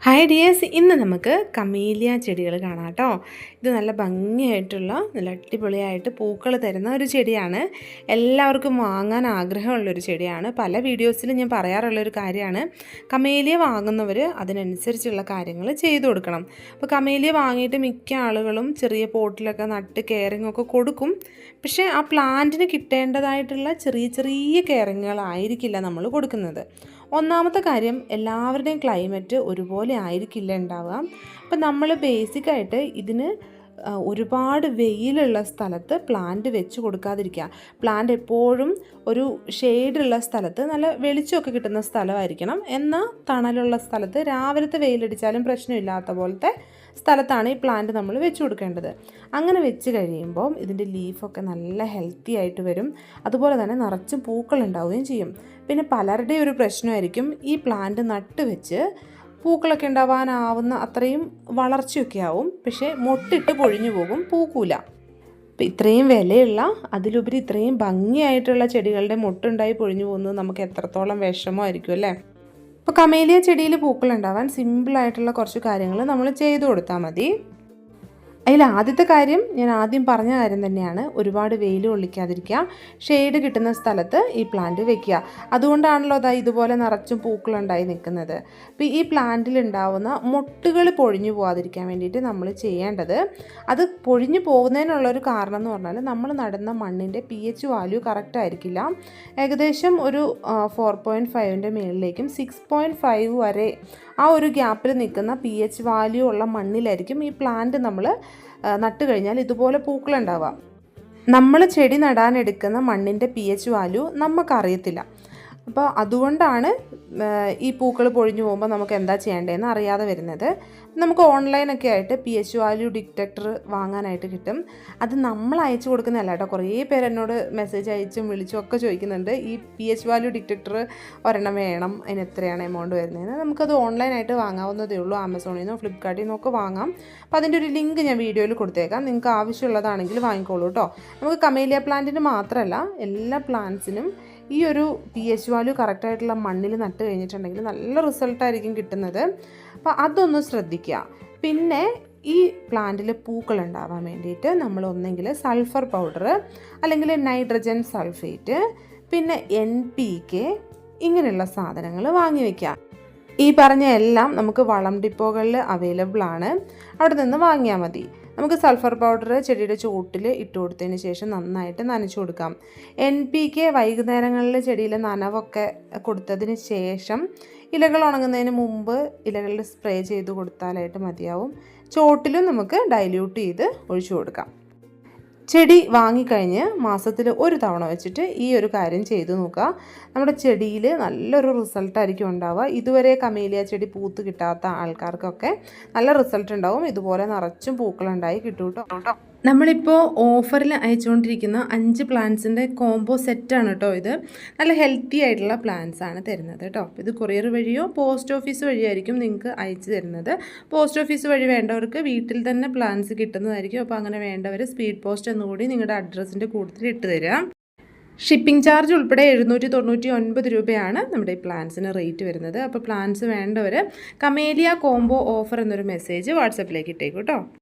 Hi dears, ഇന്ന് നമുക്ക് camellia ചെടികൾ കാണാം കേട്ടോ. ഇത് നല്ല ഭംഗിയായിട്ടുള്ള നല്ല അടിപൊളിയായിട്ട് പൂക്കൾ തരുന്ന ഒരു ചെടിയാണ്. എല്ലാവർക്കും വാങ്ങാൻ ആഗ്രഹമുള്ളൊരു ചെടിയാണ്. പല വീഡിയോസിലും ഞാൻ പറയാറുള്ളൊരു കാര്യമാണ്, കമേലിയ വാങ്ങുന്നവർ അതിനനുസരിച്ചുള്ള കാര്യങ്ങൾ ചെയ്തു കൊടുക്കണം. അപ്പോൾ കമേലിയ വാങ്ങിയിട്ട് മിക്ക ആളുകളും ചെറിയ പോട്ടിലൊക്കെ നട്ട് കെയറിങ് ഒക്കെ കൊടുക്കും. പക്ഷേ ആ പ്ലാന്റിന് കിട്ടേണ്ടതായിട്ടുള്ള ചെറിയ ചെറിയ കെയറിങ്ങുകളായിരിക്കില്ല നമ്മൾ കൊടുക്കുന്നത്. ഒന്നാമത്തെ കാര്യം, എല്ലാവരുടെയും ക്ലൈമറ്റ് ഒരുപോലെ ആയിരിക്കില്ല ഉണ്ടാവുക. അപ്പം നമ്മൾ ബേസിക്കായിട്ട് ഇതിന് ഒരുപാട് വെയിലുള്ള സ്ഥലത്ത് പ്ലാന്റ് വെച്ച് കൊടുക്കാതിരിക്കുക. പ്ലാന്റ് എപ്പോഴും ഒരു ഷെയ്ഡുള്ള സ്ഥലത്ത്, നല്ല വെളിച്ചമൊക്കെ കിട്ടുന്ന സ്ഥലമായിരിക്കണം. എന്നാൽ തണലുള്ള സ്ഥലത്ത് രാവിലത്തെ വെയിലടിച്ചാലും പ്രശ്നമില്ലാത്ത പോലത്തെ സ്ഥലത്താണ് ഈ പ്ലാന്റ് നമ്മൾ വെച്ച് കൊടുക്കേണ്ടത്. അങ്ങനെ വെച്ച് കഴിയുമ്പോൾ ഇതിൻ്റെ ലീഫൊക്കെ നല്ല ഹെൽത്തി ആയിട്ട് വരും. അതുപോലെ തന്നെ നിറച്ചും പൂക്കൾ ഉണ്ടാവുകയും ചെയ്യും. പിന്നെ പലരുടെയും ഒരു പ്രശ്നമായിരിക്കും, ഈ പ്ലാന്റ് നട്ട് വെച്ച് പൂക്കളൊക്കെ ഉണ്ടാവാനാവുന്ന അത്രയും വളർച്ചയൊക്കെ ആവും, പക്ഷേ മൊട്ടിട്ട് പൊഴിഞ്ഞു പോകും, പൂക്കൂല. അപ്പം ഇത്രയും വിലയുള്ള, അതിലുപരി ഇത്രയും ഭംഗിയായിട്ടുള്ള ചെടികളുടെ മൊട്ടുണ്ടായി പൊഴിഞ്ഞു പോകുന്നത് നമുക്ക് എത്രത്തോളം വിഷമമായിരിക്കും അല്ലേ. അപ്പോൾ കമേലിയ ചെടിയിൽ പൂക്കളുണ്ടാവാൻ സിമ്പിളായിട്ടുള്ള കുറച്ച് കാര്യങ്ങൾ നമ്മൾ ചെയ്തു കൊടുത്താൽ മതി. അതിൽ ആദ്യത്തെ കാര്യം ഞാൻ ആദ്യം പറഞ്ഞ കാര്യം തന്നെയാണ്, ഒരുപാട് വെയിൽ കൊള്ളിക്കാതിരിക്കുക, ഷെയ്ഡ് കിട്ടുന്ന സ്ഥലത്ത് ഈ പ്ലാന്റ് വെക്കുക. അതുകൊണ്ടാണല്ലോ അതാ ഇതുപോലെ നിറച്ചും പൂക്കളുണ്ടായി നിൽക്കുന്നത്. അപ്പോൾ ഈ പ്ലാന്റിൽ ഉണ്ടാവുന്ന മൊട്ടുകൾ പൊഴിഞ്ഞു പോകാതിരിക്കാൻ വേണ്ടിയിട്ട് നമ്മൾ ചെയ്യേണ്ടത്, അത് പൊഴിഞ്ഞു പോകുന്നതിനുള്ളൊരു കാരണം എന്ന് പറഞ്ഞാൽ നമ്മൾ നടുന്ന മണ്ണിൻ്റെ pH വാല്യൂ കറക്റ്റ് ആയിരിക്കില്ല. ഏകദേശം ഒരു 4.5 മുകളിലേക്കും 6.5 വരെ ആ ഒരു ഗ്യാപ്പിൽ നിൽക്കുന്ന pH വാല്യൂ ഉള്ള മണ്ണിലായിരിക്കും ഈ പ്ലാന്റ് നമ്മൾ നട്ട് കഴിഞ്ഞാൽ ഇതുപോലെ പൂക്കളുണ്ടാവുക. നമ്മൾ ചെടി നടാനെടുക്കുന്ന മണ്ണിൻ്റെ pH വാല്യൂ നമുക്കറിയത്തില്ല. അപ്പോൾ അതുകൊണ്ടാണ് ഈ പൂക്കൾ പൊഴിഞ്ഞു പോകുമ്പോൾ നമുക്ക് എന്താ ചെയ്യേണ്ടതെന്ന് അറിയാതെ വരുന്നത്. നമുക്ക് ഓൺലൈനൊക്കെ ആയിട്ട് pH വാല്യൂ ഡിറ്റക്ടർ വാങ്ങാനായിട്ട് കിട്ടും. അത് നമ്മൾ അയച്ചു കൊടുക്കുന്നതല്ല കേട്ടോ. കുറേ പേര് എന്നോട് മെസ്സേജ് അയച്ചും വിളിച്ചും ഒക്കെ ചോദിക്കുന്നുണ്ട്, ഈ pH വാല്യൂ ഡിറ്റക്ടർ ഒരെണ്ണം വേണം, അതിന് എത്രയാണ് എമൗണ്ട് വരുന്നതെന്ന്. നമുക്കത് ഓൺലൈനായിട്ട് വാങ്ങാവുന്നതേ ഉള്ളൂ. ആമസോണിൽ നിന്നോ ഫ്ലിപ്കാർട്ടിൽ നിന്നോ ഒക്കെ വാങ്ങാം. അപ്പോൾ അതിൻ്റെ ഒരു ലിങ്ക് ഞാൻ വീഡിയോയിൽ കൊടുത്തേക്കാം, നിങ്ങൾക്ക് ആവശ്യമുള്ളതാണെങ്കിൽ വാങ്ങിക്കോളൂ കേട്ടോ. നമുക്ക് കമേലിയ പ്ലാന്റിന് മാത്രമല്ല, എല്ലാ പ്ലാന്റ്സിനും ഈ ഒരു pH വാല്യൂ കറക്റ്റായിട്ടുള്ള മണ്ണിൽ നട്ട് കഴിഞ്ഞിട്ടുണ്ടെങ്കിൽ നല്ല റിസൾട്ടായിരിക്കും കിട്ടുന്നത്. അപ്പോൾ അതൊന്ന് ശ്രദ്ധിക്കുക. പിന്നെ ഈ പ്ലാന്റിൽ പൂക്കൾ ഉണ്ടാവാൻ വേണ്ടിയിട്ട് നമ്മൾ ഒന്നെങ്കിൽ സൾഫർ പൗഡർ, അല്ലെങ്കിൽ നൈട്രജൻ സൾഫേറ്റ്, പിന്നെ NPK ഇങ്ങനെയുള്ള സാധനങ്ങൾ വാങ്ങി വയ്ക്കുക. ഈ പറഞ്ഞ എല്ലാം നമുക്ക് വളം ഡിപ്പോകളിൽ അവൈലബിൾ ആണ്, അവിടെ നിന്ന് വാങ്ങിയാൽ മതി. നമുക്ക് സൾഫർ പൗഡർ ചെടിയുടെ ചുവട്ടിൽ ഇട്ട് കൊടുത്തതിന് ശേഷം നന്നായിട്ട് നനച്ചു കൊടുക്കാം. NPK വൈകുന്നേരങ്ങളിൽ ചെടിയിൽ നനവൊക്കെ കൊടുത്തതിന് ശേഷം ഇലകൾ ഉണങ്ങുന്നതിന് മുമ്പ് ഇലകളിൽ സ്പ്രേ ചെയ്ത് കൊടുത്താലായിട്ട് മതിയാവും. ചുവട്ടിലും നമുക്ക് ഡൈല്യൂട്ട് ചെയ്ത് ഒഴിച്ചു കൊടുക്കാം. ചെടി വാങ്ങിക്കഴിഞ്ഞ് മാസത്തിൽ ഒരു തവണ വെച്ചിട്ട് ഈ ഒരു കാര്യം ചെയ്തു നോക്കുക. നമ്മുടെ ചെടിയിൽ നല്ലൊരു റിസൾട്ടായിരിക്കും ഉണ്ടാവുക. ഇതുവരെ കമേലിയ ചെടി പൂത്ത് കിട്ടാത്ത ആൾക്കാർക്കൊക്കെ നല്ല റിസൾട്ട് ഉണ്ടാവും. ഇതുപോലെ നിറച്ചും പൂക്കളുണ്ടായി കിട്ടും കേട്ടോ. നമ്മളിപ്പോൾ ഓഫറിൽ അയച്ചുകൊണ്ടിരിക്കുന്ന 5 പ്ലാന്റ്സിൻ്റെ കോംബോ സെറ്റാണ് കേട്ടോ ഇത്. നല്ല ഹെൽത്തി ആയിട്ടുള്ള പ്ലാന്റ്സ് ആണ് തരുന്നത് കേട്ടോ. ഇത് കൊറിയർ വഴിയോ പോസ്റ്റ് ഓഫീസ് വഴിയായിരിക്കും നിങ്ങൾക്ക് അയച്ചു തരുന്നത്. പോസ്റ്റ് ഓഫീസ് വഴി വേണ്ടവർക്ക് വീട്ടിൽ തന്നെ പ്ലാന്റ്സ് കിട്ടുന്നതായിരിക്കും. അപ്പോൾ അങ്ങനെ വേണ്ടവർ സ്പീഡ് പോസ്റ്റ് എന്നുകൂടി നിങ്ങളുടെ അഡ്രസ്സിൻ്റെ കൂട്ടത്തിൽ ഇട്ട് തരിക. ഷിപ്പിംഗ് ചാർജ് ഉൾപ്പെടെ 799 രൂപയാണ് നമ്മുടെ ഈ പ്ലാന്റ്സിന് റേറ്റ് വരുന്നത്. അപ്പോൾ പ്ലാന്റ്സ് വേണ്ടവർ കമേലിയ കോംബോ ഓഫർ എന്നൊരു മെസ്സേജ് വാട്സപ്പിലേക്ക് ഇട്ടേക്കും കേട്ടോ.